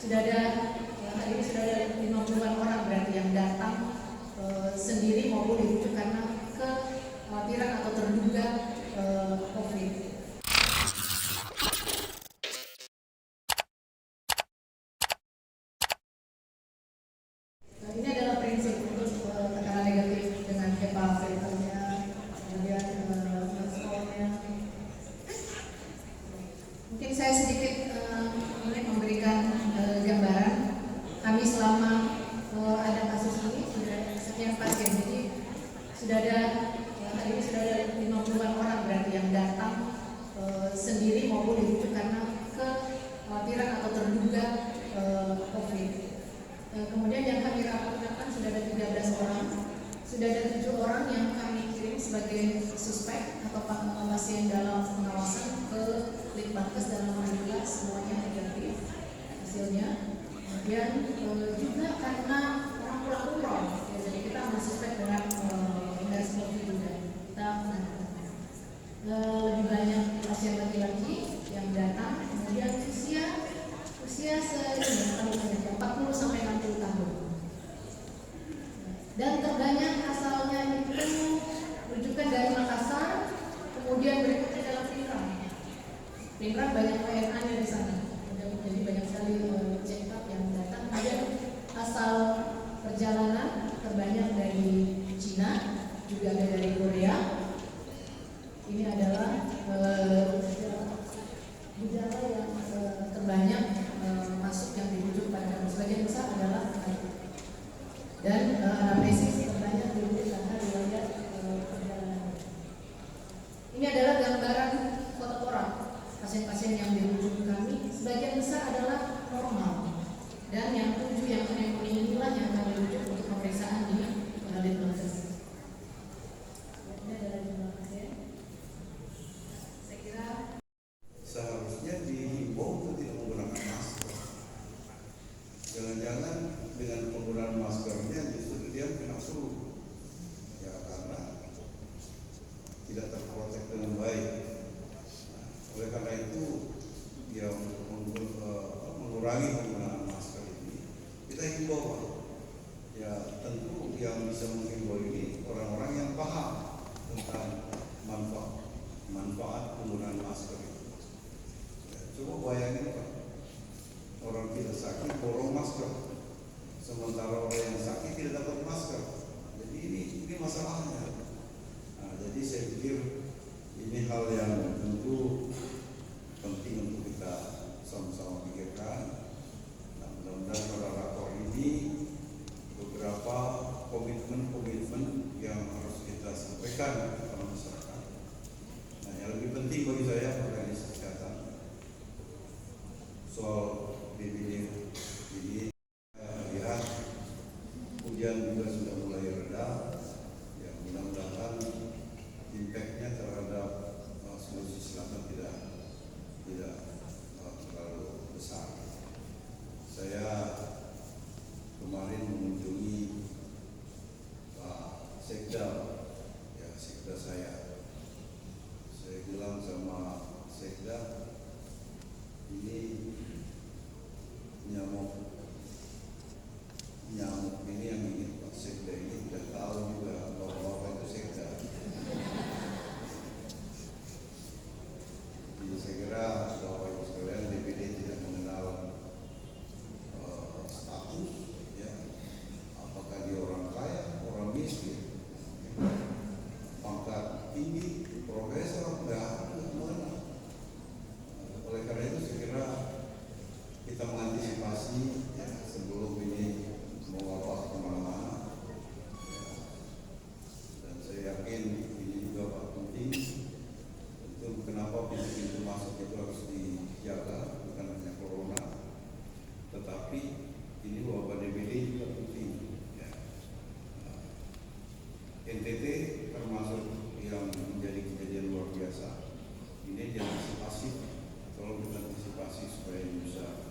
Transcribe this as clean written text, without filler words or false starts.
sudah ada hari ini sudah ada 50-an orang berarti yang datang sendiri maupun dirujuk karena kekhawatiran atau terduga COVID. Ini adalah prinsip untuk tekanan negatif dengan HEPA filternya, kemudian skornya. Mungkin saya sedikit memberikan gambaran. Kami selama ada kasus ini sudah sekian pasien, jadi sudah ada hari ini sudah ada 50-an orang berarti yang datang sendiri maupun dirujuk karena kekhawatiran atau terduga COVID. Kemudian yang kami rapatkan sudah ada 13 orang, sudah ada 7 orang yang kami kirim sebagai suspek atau pasien dalam pengawasan ke Litbangkes dan alhamdulillah semuanya negatif hasilnya. Kemudian juga karena orang pulang umroh, ya, jadi kita mensuspek dengan COVID juga. Kita lebih banyak pasien laki-laki yang datang, kemudian usia 40 sampai 60 tahun. Dan terbanyak asalnya itu rujukan dari Makassar, kemudian berikutnya adalah Pinrang banyak WNA-nya di sana. Jadi banyak sekali check up yang datang. Kemudian asal perjalanan terbanyak dari Cina, juga ada dari Korea. Ini adalah gejala yang terbanyak masuk yang dirujuk pada sebagian besar adalah dan anamnesis terbanyak dirujuk karena riwayat perjalanan. Ini adalah gambaran foto orang pasien-pasien yang dirujuk kami, sebagian besar adalah normal, dan yang 7 yang pneumonia inilah yang kami rujuk untuk pemeriksaan di Litbangkes. Ini adalah jumlah pasien. Saya kira seharusnya dihimbau untuk tidak menggunakan masker. Jangan-jangan dengan penggunaan maskernya justru dia kena flu, ya karena tidak terprotek dengan baik. Oleh karena itu, ya mengurangi penggunaan masker ini, kita himbau, ya tentu yang bisa menghimbau ini orang-orang yang paham tentang manfaat penggunaan masker itu. Ya, coba bayangin Pak, orang tidak sakit borong masker, sementara orang yang sakit tidak dapat masker. Jadi ini masalahnya. Nah, jadi saya pikir ini hal yang tentu penting untuk kita sama-sama pikirkan. Nah, mudah-mudahan pada rakor ini beberapa komitmen yang harus kita sampaikan kepada masyarakat. Nah, yang lebih penting bagi saya organisasi kesehatan soal DBD ini, lihat hujan juga sudah mulai reda. Ya, mudah-mudahan impact-nya terhadap Sulawesi Selatan tidak terlalu besar. Saya kemarin mengunjungi Pak Sekda, ya Sekda saya bilang sama Sekda, ini nyamuk ini yang ingin Pak Sekda ini tidak tahu juga bahwa apa itu Sekda. Jadi saya kira Bapak Ibu sekalian, DPD tidak mengenal status, ya, apakah dia orang kaya, orang miskin, pangkat tinggi, profesor, enggak mengenal. Oleh karena itu saya kira kita mengantisipasi, ya, sebelum ini mewabah kemana-mana, ya, dan saya yakin ini juga Pak penting. Itu kenapa pintu masuk itu harus dijaga, bukan hanya corona, tetapi ini wabah DBD juga penting. Ya. NTT termasuk yang menjadi kejadian luar biasa. Ini diantisipasi, tolong diantisipasi supaya bisa